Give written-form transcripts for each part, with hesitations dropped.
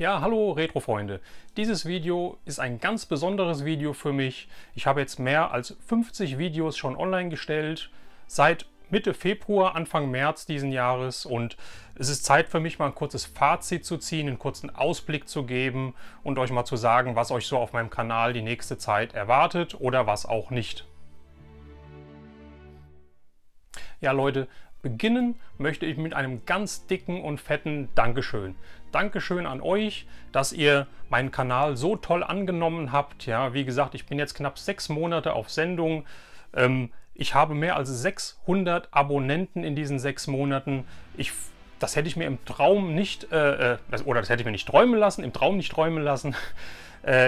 Ja, hallo Retro-Freunde. Dieses Video ist ein ganz besonderes Video für mich. Ich habe jetzt mehr als 50 Videos schon online gestellt, seit Mitte Februar, Anfang März diesen Jahres, und es ist Zeit für mich, mal ein kurzes Fazit zu ziehen, einen kurzen Ausblick zu geben und euch mal zu sagen, was euch so auf meinem Kanal die nächste Zeit erwartet oder was auch nicht. Ja, Leute, beginnen möchte ich mit einem ganz dicken und fetten Dankeschön. Dankeschön an euch, dass ihr meinen Kanal so toll angenommen habt. Ja, wie gesagt, ich bin jetzt knapp 6 Monate auf Sendung. Ich habe mehr als 600 Abonnenten in diesen 6 Monaten. Das hätte ich mir im Traum nicht, oder das hätte ich mir nicht träumen lassen, im Traum nicht träumen lassen.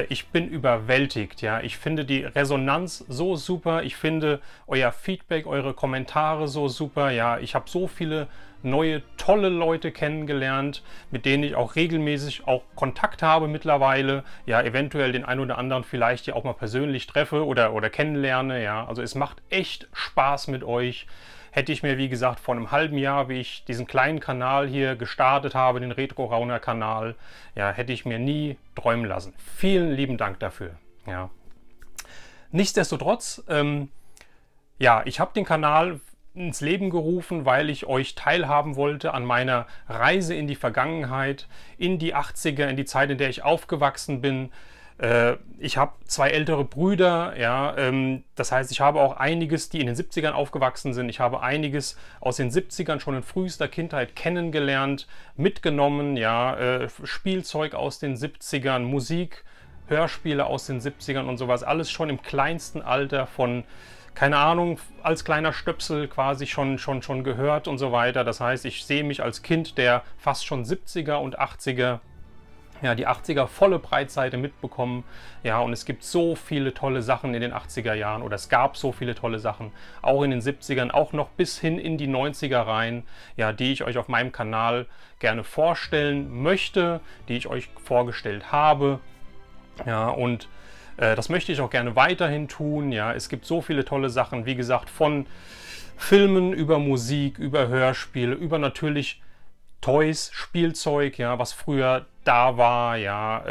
Ich bin überwältigt, ja. Ich finde die Resonanz so super. Ich finde euer Feedback, eure Kommentare so super. Ja, ich habe so viele neue, tolle Leute kennengelernt, mit denen ich auch regelmäßig auch Kontakt habe mittlerweile. Ja, eventuell den einen oder anderen vielleicht ja auch mal persönlich treffe oder kennenlerne. Ja, also es macht echt Spaß mit euch. Hätte ich mir, wie gesagt, vor einem halben Jahr, wie ich diesen kleinen Kanal hier gestartet habe, den Retro-Rauner-Kanal, ja, hätte ich mir nie träumen lassen. Vielen lieben Dank dafür. Ja. Nichtsdestotrotz, ja, ich habe den Kanal ins Leben gerufen, weil ich euch teilhaben wollte an meiner Reise in die Vergangenheit, in die 80er, in die Zeit, in der ich aufgewachsen bin. Ich habe 2 ältere Brüder, ja, das heißt, ich habe auch einiges, die in den 70ern aufgewachsen sind. Ich habe einiges aus den 70ern schon in frühester Kindheit kennengelernt, mitgenommen, ja, Spielzeug aus den 70ern, Musik, Hörspiele aus den 70ern und sowas, alles schon im kleinsten Alter von, keine Ahnung, als kleiner Stöpsel quasi schon gehört und so weiter. Das heißt, ich sehe mich als Kind der fast schon 70er und 80er, ja, die 80er volle Breitseite mitbekommen. Ja, und es gibt so viele tolle Sachen in den 80er Jahren, oder es gab so viele tolle Sachen, auch in den 70ern, auch noch bis hin in die 90er rein, ja, die ich euch auf meinem Kanal gerne vorstellen möchte, die ich euch vorgestellt habe. Ja, und das möchte ich auch gerne weiterhin tun. Ja, es gibt so viele tolle Sachen, wie gesagt, von Filmen über Musik, über Hörspiele, über natürlich Toys, Spielzeug, ja, was früher da war, ja,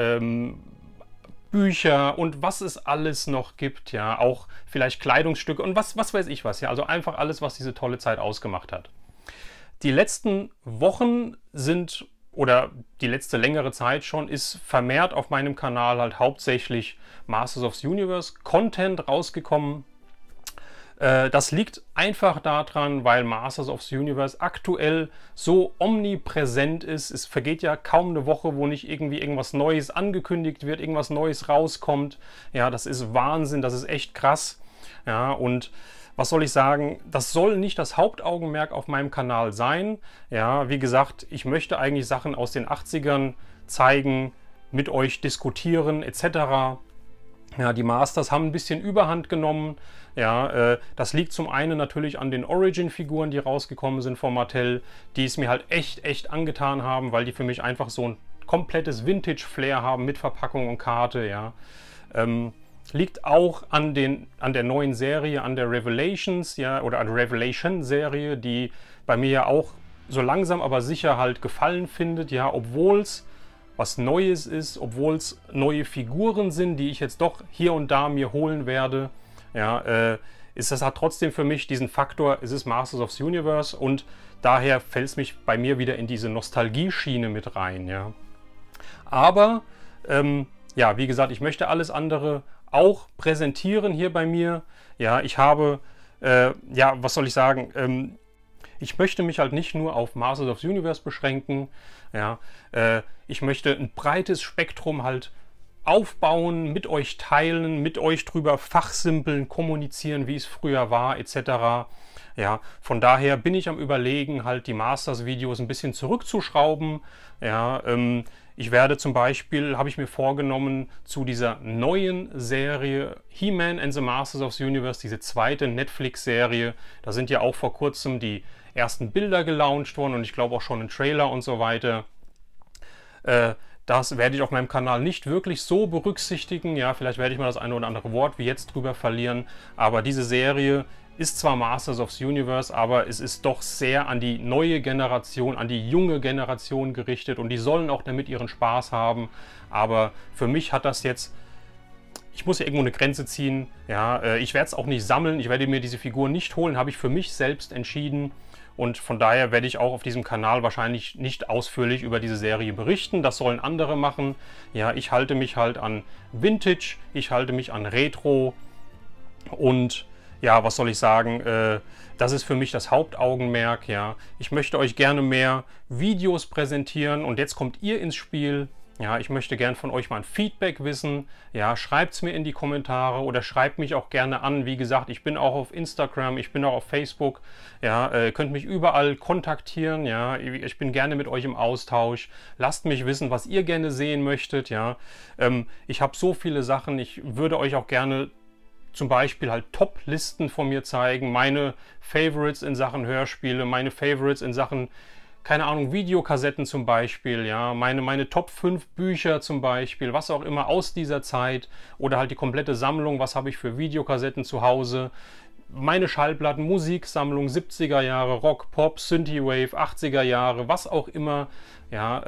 Bücher und was es alles noch gibt, ja, auch vielleicht Kleidungsstücke und was weiß ich was, ja, also einfach alles, was diese tolle Zeit ausgemacht hat. Die letzten Wochen sind, oder die letzte längere Zeit schon, ist vermehrt auf meinem Kanal halt hauptsächlich Masters of the Universe Content rausgekommen. Das liegt einfach daran, weil Masters of the Universe aktuell so omnipräsent ist. Es vergeht ja kaum eine Woche, wo nicht irgendwie irgendwas Neues angekündigt wird, irgendwas Neues rauskommt. Ja, das ist Wahnsinn, das ist echt krass. Ja, und was soll ich sagen, das soll nicht das Hauptaugenmerk auf meinem Kanal sein. Ja, wie gesagt, ich möchte eigentlich Sachen aus den 80ern zeigen, mit euch diskutieren etc. Ja, die Masters haben ein bisschen Überhand genommen. Ja, das liegt zum einen natürlich an den Origin-Figuren, die rausgekommen sind von Mattel, die es mir halt echt angetan haben, weil die für mich einfach so ein komplettes Vintage-Flair haben mit Verpackung und Karte. Ja. Liegt auch an der neuen Serie, an der Revelations, ja, oder an der Revelation-Serie, die bei mir ja auch so langsam aber sicher halt Gefallen findet, ja, obwohl es was Neues ist, obwohl es neue Figuren sind, die ich jetzt doch hier und da mir holen werde, ja, ist das halt trotzdem für mich diesen Faktor, es ist Masters of the Universe, und daher fällt es mich bei mir wieder in diese Nostalgie-Schiene mit rein, ja. Aber, ja, wie gesagt, ich möchte alles andere auch präsentieren hier bei mir. Ja, ich habe, ja, was soll ich sagen, ich möchte mich halt nicht nur auf Masters of the Universe beschränken. Ja, ich möchte ein breites Spektrum halt aufbauen, mit euch teilen, mit euch drüber fachsimpeln, kommunizieren, wie es früher war, etc. Ja, von daher bin ich am Überlegen, halt die Masters-Videos ein bisschen zurückzuschrauben. Ja, ich werde zum Beispiel, habe ich mir vorgenommen, zu dieser neuen Serie He-Man and the Masters of the Universe, diese zweite Netflix-Serie, da sind ja auch vor kurzem die ersten Bilder gelauncht worden und ich glaube auch schon ein Trailer und so weiter. Das werde ich auf meinem Kanal nicht wirklich so berücksichtigen. Ja, vielleicht werde ich mal das eine oder andere Wort wie jetzt drüber verlieren. Aber diese Serie ist zwar Masters of the Universe, aber es ist doch sehr an die neue Generation, an die junge Generation gerichtet und die sollen auch damit ihren Spaß haben. Aber für mich hat das jetzt, ich muss ja irgendwo eine Grenze ziehen. Ja, ich werde es auch nicht sammeln, ich werde mir diese Figuren nicht holen, habe ich für mich selbst entschieden. Und von daher werde ich auch auf diesem Kanal wahrscheinlich nicht ausführlich über diese Serie berichten. Das sollen andere machen. Ja, ich halte mich halt an Vintage, ich halte mich an Retro und ja, was soll ich sagen, das ist für mich das Hauptaugenmerk. Ja, ich möchte euch gerne mehr Videos präsentieren und jetzt kommt ihr ins Spiel. Ja, ich möchte gern von euch mal ein Feedback wissen. Ja, schreibt es mir in die Kommentare oder schreibt mich auch gerne an. Wie gesagt, ich bin auch auf Instagram, ich bin auch auf Facebook. Ja, ihr könnt mich überall kontaktieren. Ja, ich bin gerne mit euch im Austausch. Lasst mich wissen, was ihr gerne sehen möchtet. Ja, ich habe so viele Sachen. Ich würde euch auch gerne zum Beispiel halt Top-Listen von mir zeigen. Meine Favorites in Sachen Hörspiele, meine Favorites in Sachen, keine Ahnung, Videokassetten zum Beispiel, ja, meine Top 5 Bücher zum Beispiel, was auch immer aus dieser Zeit oder halt die komplette Sammlung, was habe ich für Videokassetten zu Hause, meine Schallplatten, Musiksammlung, 70er Jahre, Rock, Pop, Synthwave, 80er Jahre, was auch immer, ja,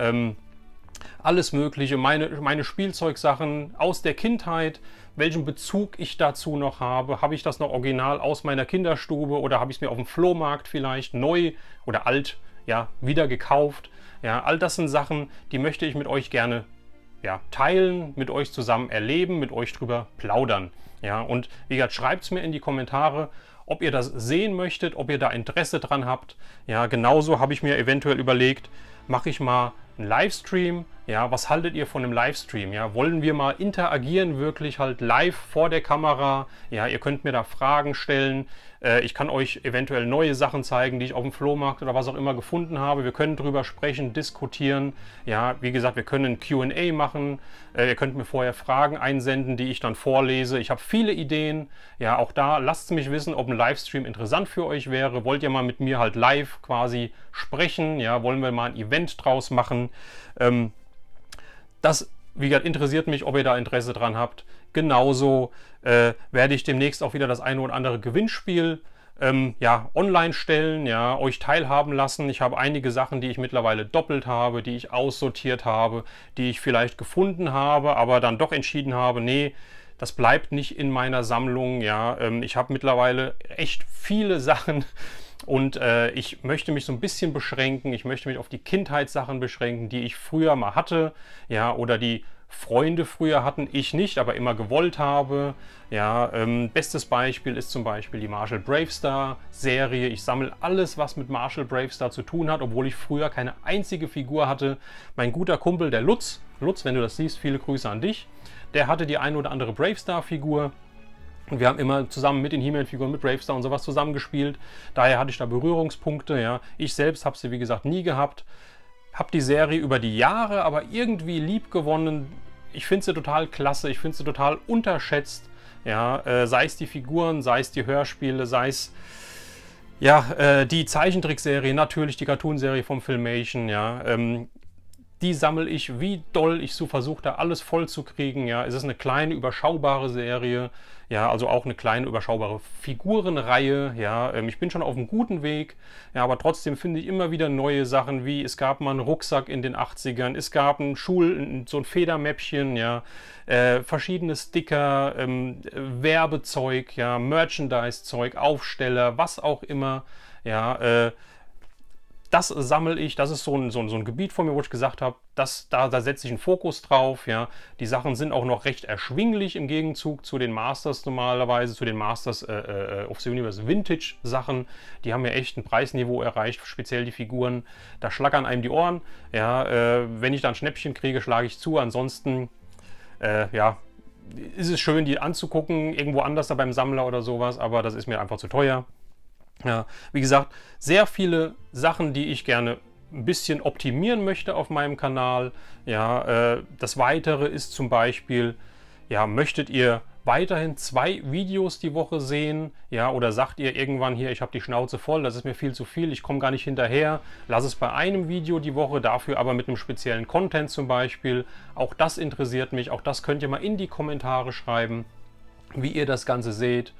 alles Mögliche, meine Spielzeugsachen aus der Kindheit, welchen Bezug ich dazu noch habe ich das noch original aus meiner Kinderstube oder habe ich es mir auf dem Flohmarkt vielleicht neu oder alt, ja, wieder gekauft. Ja, all das sind Sachen, die möchte ich mit euch gerne, ja, teilen, mit euch zusammen erleben, mit euch drüber plaudern. Ja, und wie gesagt, schreibt es mir in die Kommentare, ob ihr das sehen möchtet, ob ihr da Interesse dran habt. Ja, genauso habe ich mir eventuell überlegt, mache ich mal einen Livestream. Ja, was haltet ihr von einem Livestream? Ja, wollen wir mal interagieren, wirklich halt live vor der Kamera? Ja, ihr könnt mir da Fragen stellen. Ich kann euch eventuell neue Sachen zeigen, die ich auf dem Flohmarkt oder was auch immer gefunden habe. Wir können drüber sprechen, diskutieren. Ja, wie gesagt, wir können ein Q&A machen. Ihr könnt mir vorher Fragen einsenden, die ich dann vorlese. Ich habe viele Ideen. Ja, auch da lasst mich wissen, ob ein Livestream interessant für euch wäre. Wollt ihr mal mit mir halt live quasi sprechen? Ja, wollen wir mal ein Event draus machen? Das, wie gesagt, interessiert mich, ob ihr da Interesse dran habt. Genauso werde ich demnächst auch wieder das eine oder andere Gewinnspiel ja, online stellen, ja, euch teilhaben lassen. Ich habe einige Sachen, die ich mittlerweile doppelt habe, die ich aussortiert habe, die ich vielleicht gefunden habe, aber dann doch entschieden habe, nee, das bleibt nicht in meiner Sammlung. Ja, ich habe mittlerweile echt viele Sachen. Und ich möchte mich so ein bisschen beschränken, ich möchte mich auf die Kindheitssachen beschränken, die ich früher mal hatte, ja, oder die Freunde früher hatten, ich nicht, aber immer gewollt habe. Ja, bestes Beispiel ist zum Beispiel die Marshall Bravestar Serie. Ich sammle alles, was mit Marshall Bravestar zu tun hat, obwohl ich früher keine einzige Figur hatte. Mein guter Kumpel, der Lutz, wenn du das siehst, viele Grüße an dich, der hatte die ein oder andere Bravestar-Figur. Und wir haben immer zusammen mit den He-Man-Figuren, mit Bravestar und sowas zusammengespielt. Daher hatte ich da Berührungspunkte. Ja. Ich selbst habe sie, wie gesagt, nie gehabt. Habe die Serie über die Jahre aber irgendwie lieb gewonnen. Ich finde sie total klasse, ich finde sie total unterschätzt. Ja, sei es die Figuren, sei es die Hörspiele, sei es ja, die Zeichentrickserie, natürlich die Cartoonserie vom Filmation. Ja, die sammle ich wie doll. Ich so versuche da alles voll zu kriegen. Ja, es ist eine kleine, überschaubare Serie. Ja, also auch eine kleine, überschaubare Figurenreihe. Ja, ich bin schon auf einem guten Weg. Ja, aber trotzdem finde ich immer wieder neue Sachen, wie es gab mal einen Rucksack in den 80ern, es gab so ein Federmäppchen, ja, verschiedene Sticker, Werbezeug, ja, Merchandise-Zeug, Aufsteller, was auch immer. Ja, das sammle ich, das ist so ein Gebiet von mir, wo ich gesagt habe, da setze ich einen Fokus drauf. Ja. Die Sachen sind auch noch recht erschwinglich im Gegenzug zu den Masters normalerweise, zu den Masters of the Universe Vintage Sachen. Die haben ja echt ein Preisniveau erreicht, speziell die Figuren. Da schlackern einem die Ohren. Ja, wenn ich da ein Schnäppchen kriege, schlage ich zu. Ansonsten, ja, ist es schön, die anzugucken, irgendwo anders da beim Sammler oder sowas, aber das ist mir einfach zu teuer. Ja, wie gesagt, sehr viele Sachen, die ich gerne ein bisschen optimieren möchte auf meinem Kanal. Ja, das Weitere ist zum Beispiel, ja, möchtet ihr weiterhin 2 Videos die Woche sehen? Ja, oder sagt ihr irgendwann hier, ich habe die Schnauze voll, das ist mir viel zu viel, ich komme gar nicht hinterher. Lass es bei einem Video die Woche, dafür aber mit einem speziellen Content zum Beispiel. Auch das interessiert mich, auch das könnt ihr mal in die Kommentare schreiben, wie ihr das Ganze seht.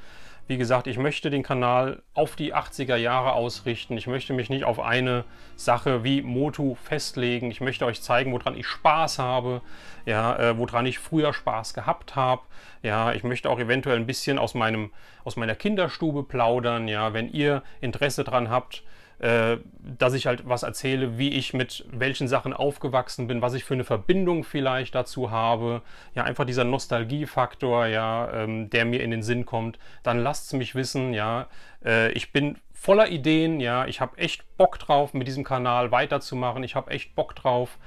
Wie gesagt, ich möchte den Kanal auf die 80er Jahre ausrichten. Ich möchte mich nicht auf eine Sache wie Motu festlegen. Ich möchte euch zeigen, woran ich Spaß habe, ja, woran ich früher Spaß gehabt habe. Ja, ich möchte auch eventuell ein bisschen aus meiner Kinderstube plaudern. Ja, wenn ihr Interesse daran habt, dass ich halt was erzähle, wie ich mit welchen Sachen aufgewachsen bin, was ich für eine Verbindung vielleicht dazu habe. Ja, einfach dieser Nostalgiefaktor, ja, der mir in den Sinn kommt. Dann lasst es mich wissen, ja. Ich bin voller Ideen, ja. Ich habe echt Bock drauf, mit diesem Kanal weiterzumachen. Ich habe echt Bock drauf,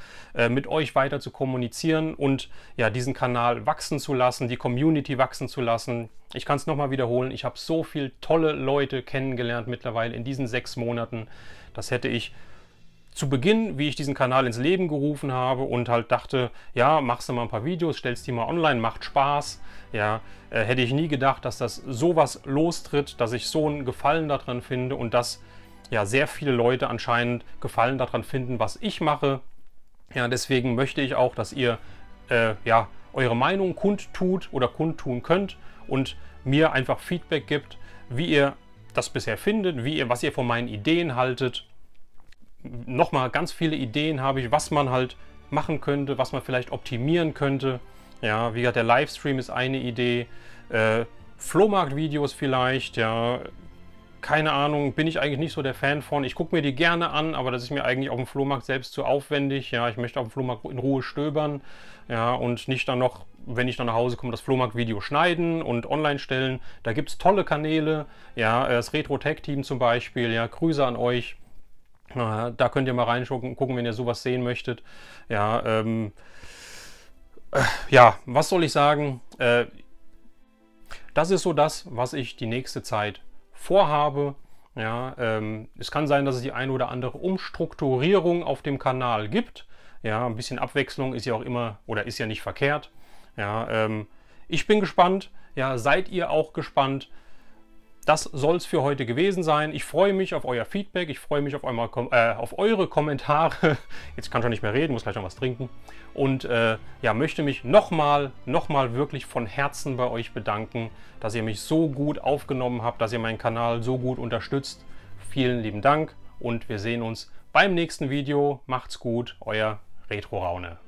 mit euch weiter zu kommunizieren und ja, diesen Kanal wachsen zu lassen, die Community wachsen zu lassen. Ich kann es nochmal wiederholen, ich habe so viele tolle Leute kennengelernt mittlerweile in diesen 6 Monaten. Das hätte ich zu Beginn, wie ich diesen Kanal ins Leben gerufen habe und halt dachte, ja, machst du mal ein paar Videos, stellst die mal online, macht Spaß. Ja, hätte ich nie gedacht, dass das sowas lostritt, dass ich so einen Gefallen daran finde und dass ja sehr viele Leute anscheinend Gefallen daran finden, was ich mache. Ja, deswegen möchte ich auch, dass ihr ja, eure Meinung kundtut oder kundtun könnt und mir einfach Feedback gibt, wie ihr das bisher findet, was ihr von meinen Ideen haltet. Nochmal ganz viele Ideen habe ich, was man halt machen könnte, was man vielleicht optimieren könnte. Ja, wie gesagt, der Livestream ist eine Idee. Flohmarkt-Videos vielleicht, ja. Keine Ahnung, bin ich eigentlich nicht so der Fan von. Ich gucke mir die gerne an, aber das ist mir eigentlich auf dem Flohmarkt selbst zu aufwendig. Ja, ich möchte auf dem Flohmarkt in Ruhe stöbern. Ja, und nicht dann noch, wenn ich dann nach Hause komme, das Flohmarkt-Video schneiden und online stellen. Da gibt es tolle Kanäle. Ja, das Retro-Tech-Team zum Beispiel. Ja, Grüße an euch. Da könnt ihr mal reinschauen, gucken, wenn ihr sowas sehen möchtet. Ja, ja, was soll ich sagen? Das ist so das, was ich die nächste Zeit vorhabe. Ja, es kann sein, dass es die eine oder andere Umstrukturierung auf dem Kanal gibt. Ja, ein bisschen Abwechslung ist ja auch immer oder ist ja nicht verkehrt. Ja, ich bin gespannt. Ja, seid ihr auch gespannt? Das soll es für heute gewesen sein. Ich freue mich auf euer Feedback. Ich freue mich auf eure Kommentare. Jetzt kann ich schon nicht mehr reden, muss gleich noch was trinken. Und ja, möchte mich nochmal wirklich von Herzen bei euch bedanken, dass ihr mich so gut aufgenommen habt, dass ihr meinen Kanal so gut unterstützt. Vielen lieben Dank und wir sehen uns beim nächsten Video. Macht's gut, euer Retro Raune.